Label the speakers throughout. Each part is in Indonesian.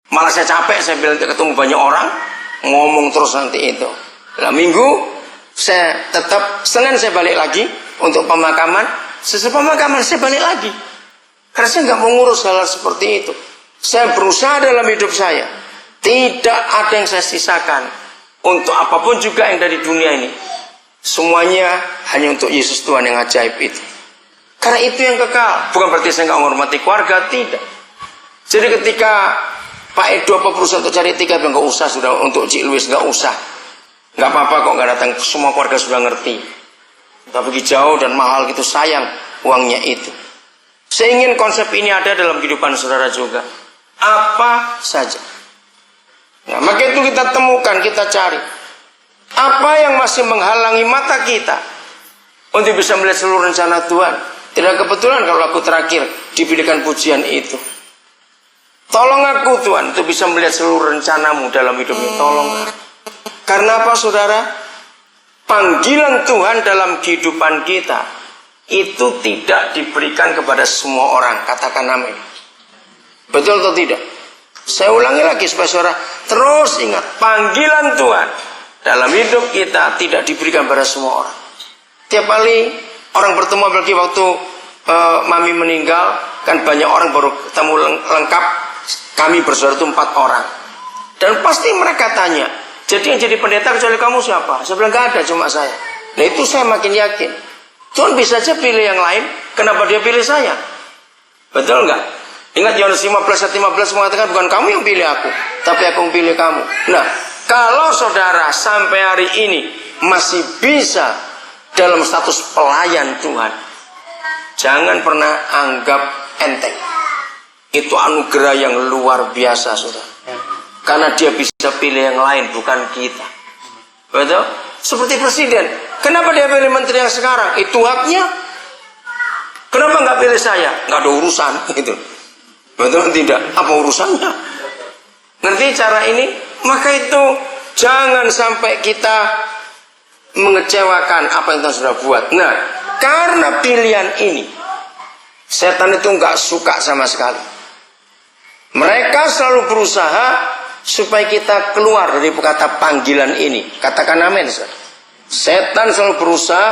Speaker 1: Malah saya capek, saya bilang ketemu banyak orang, ngomong terus nanti itu. Nah, Minggu saya tetap, Senin saya balik lagi untuk pemakaman. Sesuai pemakaman saya balik lagi. Karena saya nggak mau ngurus hal seperti itu. Saya berusaha dalam hidup saya, tidak ada yang saya sisakan untuk apapun juga yang dari dunia ini. Semuanya hanya untuk Yesus Tuhan yang ajaib itu. Karena itu yang kekal. Bukan berarti saya nggak menghormati keluarga, tidak. Jadi ketika Pak Edo apa berusaha untuk cari tiket, nggak usah, sudah untuk Cik Luis nggak usah. Nggak apa-apa kok nggak datang, semua keluarga sudah ngerti. Tapi pergi jauh dan mahal gitu, sayang uangnya itu. Saya ingin konsep ini ada dalam kehidupan saudara juga. Apa saja. Nah, maka itu kita temukan, kita cari. Apa yang masih menghalangi mata kita untuk bisa melihat seluruh rencana Tuhan. Tidak kebetulan kalau aku terakhir diberikan pujian itu. Tolong aku Tuhan untuk bisa melihat seluruh rencanamu dalam hidup ini. Tolong. Karena apa saudara? Panggilan Tuhan dalam kehidupan kita itu tidak diberikan kepada semua orang. Katakan amin. Betul atau tidak? Saya ulangi lagi supaya saudara terus ingat. Panggilan Tuhan dalam hidup kita tidak diberikan pada semua orang. Tiap kali orang bertemu, apalagi waktu Mami meninggal, kan banyak orang baru ketemu lengkap. Kami bersaudara itu 4 orang. Dan pasti mereka tanya, jadi yang jadi pendeta kecuali kamu siapa? Saya bilang gak ada, cuma saya. Nah itu saya makin yakin. Tuhan bisa saja pilih yang lain, kenapa dia pilih saya? Betul nggak? Ingat Yohanes 15:15 mengatakan bukan kamu yang pilih aku, tapi aku yang pilih kamu. Nah, kalau saudara sampai hari ini masih bisa dalam status pelayan Tuhan, jangan pernah anggap enteng. Itu anugerah yang luar biasa, saudara. Karena dia bisa pilih yang lain, bukan kita. Betul? Seperti presiden. Kenapa dia pilih menteri yang sekarang? Itu haknya. Kenapa nggak pilih saya? Nggak ada urusan. Gitu. Betul tidak? Apa urusannya? Ngerti cara ini? Maka itu jangan sampai kita mengecewakan apa yang Tuhan sudah buat. Nah, karena pilihan ini, setan itu nggak suka sama sekali. Mereka selalu berusaha supaya kita keluar dari kata panggilan ini. Katakan amin. Setan selalu berusaha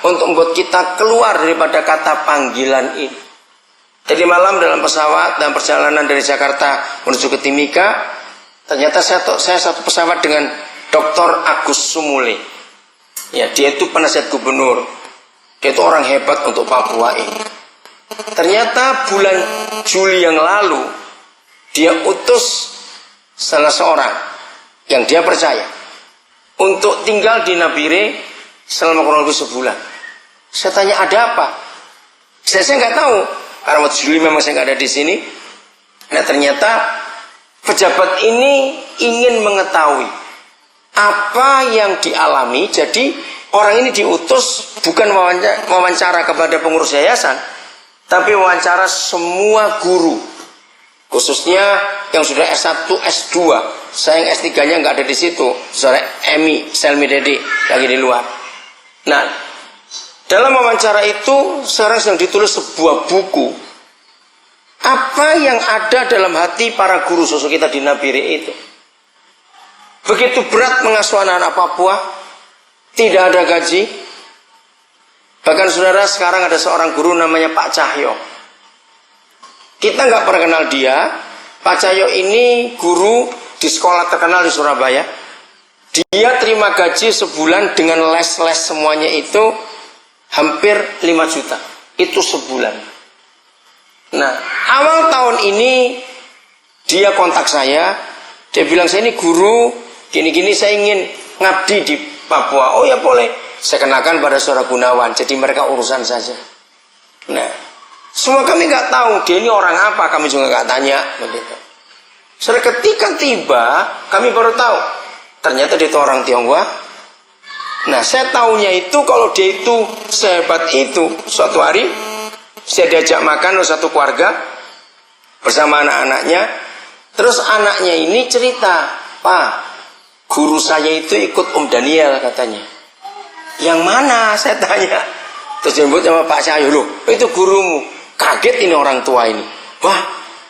Speaker 1: untuk membuat kita keluar daripada kata panggilan ini. Jadi malam dalam pesawat dan perjalanan dari Jakarta menuju ke Timika, ternyata saya satu pesawat dengan Dr. Agus Sumule. Ya, dia itu penasihat gubernur. Dia itu orang hebat untuk Papua ini. Ternyata bulan Juli yang lalu dia utus salah seorang yang dia percaya untuk tinggal di Nabire selama kurang lebih sebulan. Saya tanya ada apa? Saya nggak tahu karena waktu Juli memang saya nggak ada di sini. Nah ternyata pejabat ini ingin mengetahui apa yang dialami. Jadi orang ini diutus bukan wawancara kepada pengurus yayasan, tapi wawancara semua guru, khususnya yang sudah S1, S2. Saya yang S3-nya nggak ada di situ. Saudara Emi, Selmi Dede lagi di luar. Nah, dalam wawancara itu sekarang sedang ditulis sebuah buku. Apa yang ada dalam hati para guru sosok kita di Nabire itu. Begitu berat mengasuh anak-anak Papua, tidak ada gaji. Bahkan saudara sekarang ada seorang guru namanya Pak Cahyo. Kita nggak pernah kenal dia. Pak Cahyo ini guru di sekolah terkenal di Surabaya. Dia terima gaji sebulan dengan les-les semuanya itu hampir 5 juta. Itu sebulan. Nah, awal tahun ini dia kontak saya. Dia bilang, saya ini guru, gini-gini saya ingin ngabdi di Papua. Oh ya boleh. Saya kenakan pada saudara Gunawan. Jadi mereka urusan saja. Nah, semua kami nggak tahu dia ini orang apa, kami juga nggak tanya begitu. Setelah ketika tiba, kami baru tahu ternyata dia itu orang Tionghoa. Nah, saya tahunya itu kalau dia itu sehebat itu. Suatu hari saya diajak makan oleh satu keluarga bersama anak-anaknya. Terus anaknya ini cerita, Pak, guru saya itu ikut Om Daniel katanya. Yang mana? Saya tanya. Terus disebut sama Pak Cahyo, loh itu gurumu. Kaget ini orang tua ini. Wah,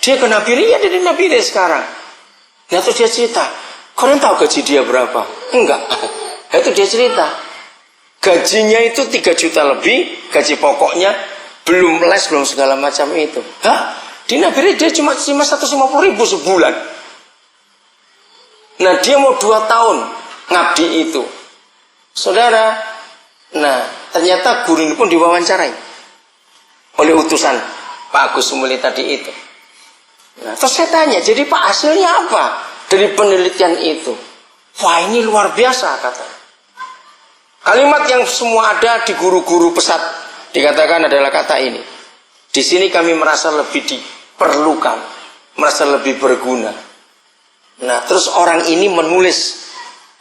Speaker 1: dia ke Nabire, ya dia di Nabire sekarang. Nah terus dia cerita, kalian tahu gaji dia berapa? Enggak. Itu dia cerita. Gajinya itu 3 juta lebih, gaji pokoknya, belum les, belum segala macam itu. Hah? Di Nabire dia cuma 150.000 sebulan. Nah dia mau 2 tahun ngabdi itu. Saudara, nah ternyata guru ini pun diwawancarai oleh utusan Pak Agus Sumuli tadi itu. Nah, terus saya tanya, jadi Pak hasilnya apa dari penelitian itu? Wah ini luar biasa katanya. Kalimat yang semua ada di guru-guru pesat dikatakan adalah kata ini. Di sini kami merasa lebih diperlukan, merasa lebih berguna. Nah terus orang ini menulis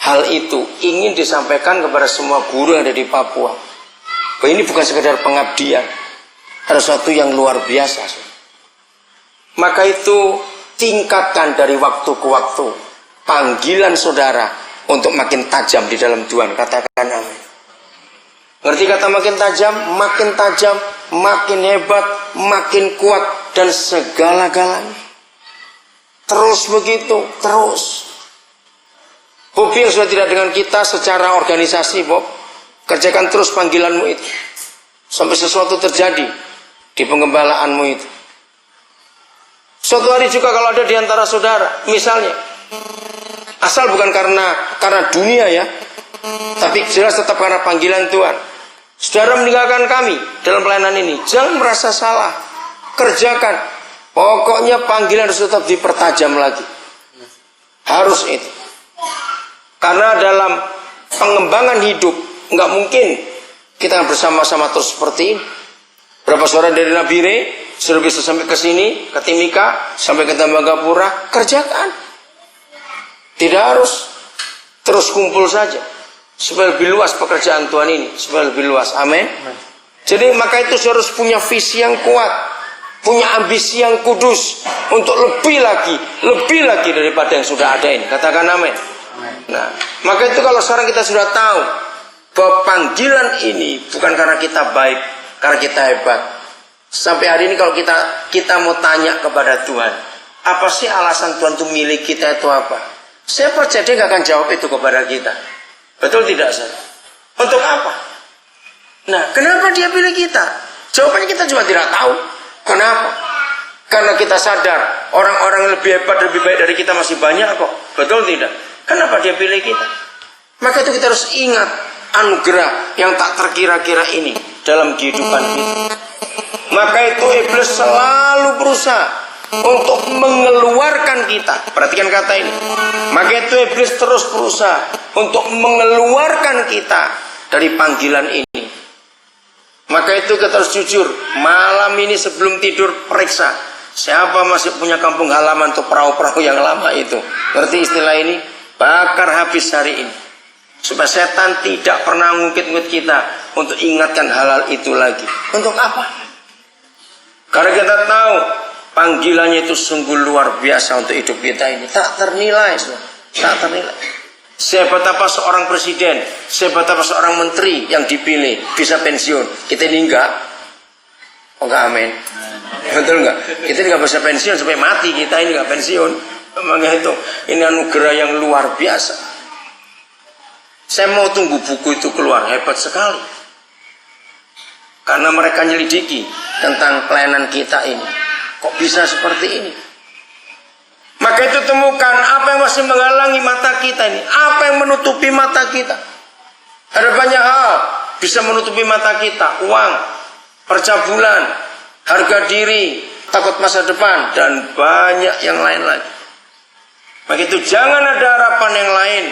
Speaker 1: hal itu ingin disampaikan kepada semua guru yang ada di Papua. Bahwa ini bukan sekedar pengabdian, ada sesuatu yang luar biasa. Maka itu tingkatkan dari waktu ke waktu panggilan saudara untuk makin tajam di dalam Tuhan. Katakan amin. Ngerti kata makin tajam, makin hebat, makin kuat dan segala-galanya. Terus begitu, terus. Bobi yang sudah tidak dengan kita secara organisasi, Bob, kerjakan terus panggilanmu itu sampai sesuatu terjadi di penggembalaanmu itu. Suatu hari juga kalau ada di antara saudara, misalnya, asal bukan karena dunia ya, tapi jelas tetap karena panggilan Tuhan. Saudara meninggalkan kami dalam pelayanan ini, jangan merasa salah, kerjakan. Pokoknya panggilan harus tetap dipertajam lagi. Harus itu. Karena dalam pengembangan hidup nggak mungkin kita bersama-sama terus seperti ini. Berapa saudara dari Nabire sudah bisa sampai ke sini, ke Timika, sampai ke Tembagapura, kerjakan. Tidak harus terus kumpul saja. Supaya lebih luas pekerjaan Tuhan ini, supaya lebih luas. Amin. Jadi maka itu harus punya visi yang kuat, punya ambisi yang kudus untuk lebih lagi daripada yang sudah ada ini. Katakan amin. Nah, maka itu kalau sekarang kita sudah tahu bahwa panggilan ini bukan karena kita baik, karena kita hebat. Sampai hari ini kalau kita mau tanya kepada Tuhan, apa sih alasan Tuhan itu milih kita itu apa? Saya percaya dia gak akan jawab itu kepada kita. Betul tidak, saudara? Untuk apa? Nah, kenapa dia pilih kita? Jawabannya kita juga tidak tahu. Kenapa? Karena kita sadar orang-orang yang lebih hebat, lebih baik dari kita masih banyak kok. Betul tidak? Kenapa dia pilih kita? Maka itu kita harus ingat anugerah yang tak terkira-kira ini dalam kehidupan kita. Maka itu iblis selalu berusaha untuk mengeluarkan kita. Perhatikan kata ini. Maka itu iblis terus berusaha untuk mengeluarkan kita dari panggilan ini. Maka itu kita harus jujur. Malam ini sebelum tidur periksa. Siapa masih punya kampung halaman untuk perahu-perahu yang lama itu? Ngerti istilah ini? Bakar habis hari ini. Supaya setan tidak pernah ngungkit-ngungkit kita untuk ingatkan hal-hal itu lagi. Untuk apa? Karena kita tahu panggilannya itu sungguh luar biasa untuk hidup kita ini. Tak ternilai. Tak ternilai. Sehebat apa seorang presiden, sehebat apa seorang menteri yang dipilih bisa pensiun. Kita ini enggak. Oh enggak, amin. Betul enggak? Kita enggak bisa pensiun sampai mati, kita ini enggak pensiun. Maka itu ini anugerah yang luar biasa. Saya mau tunggu buku itu keluar, hebat sekali. Karena mereka nyelidiki tentang pelayanan kita ini. Kok bisa seperti ini? Maka itu temukan apa yang masih menghalangi mata kita ini. Apa yang menutupi mata kita. Ada banyak hal bisa menutupi mata kita. Uang, percabulan, harga diri, takut masa depan, dan banyak yang lain lagi. Maka itu jangan ada harapan yang lain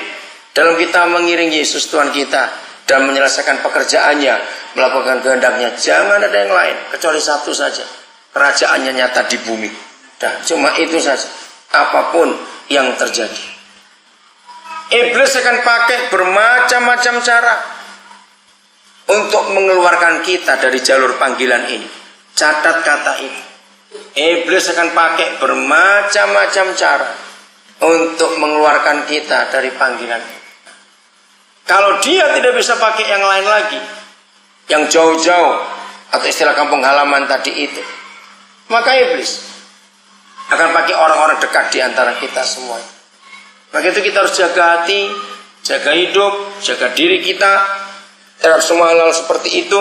Speaker 1: dalam kita mengiringi Yesus Tuhan kita dan menyelesaikan pekerjaannya, melakukan kehendaknya. Jangan ada yang lain kecuali satu saja. Kerajaannya nyata di bumi. Dah, cuma itu saja. Apapun yang terjadi, iblis akan pakai bermacam-macam cara untuk mengeluarkan kita dari jalur panggilan ini. Catat kata ini. Iblis akan pakai bermacam-macam cara untuk mengeluarkan kita dari panggilan ini. Kalau dia tidak bisa pakai yang lain lagi, yang jauh-jauh atau istilah kampung halaman tadi itu, maka iblis akan pakai orang-orang dekat di antara kita semua. Maka itu kita harus jaga hati, jaga hidup, jaga diri kita terhadap semua hal-hal seperti itu.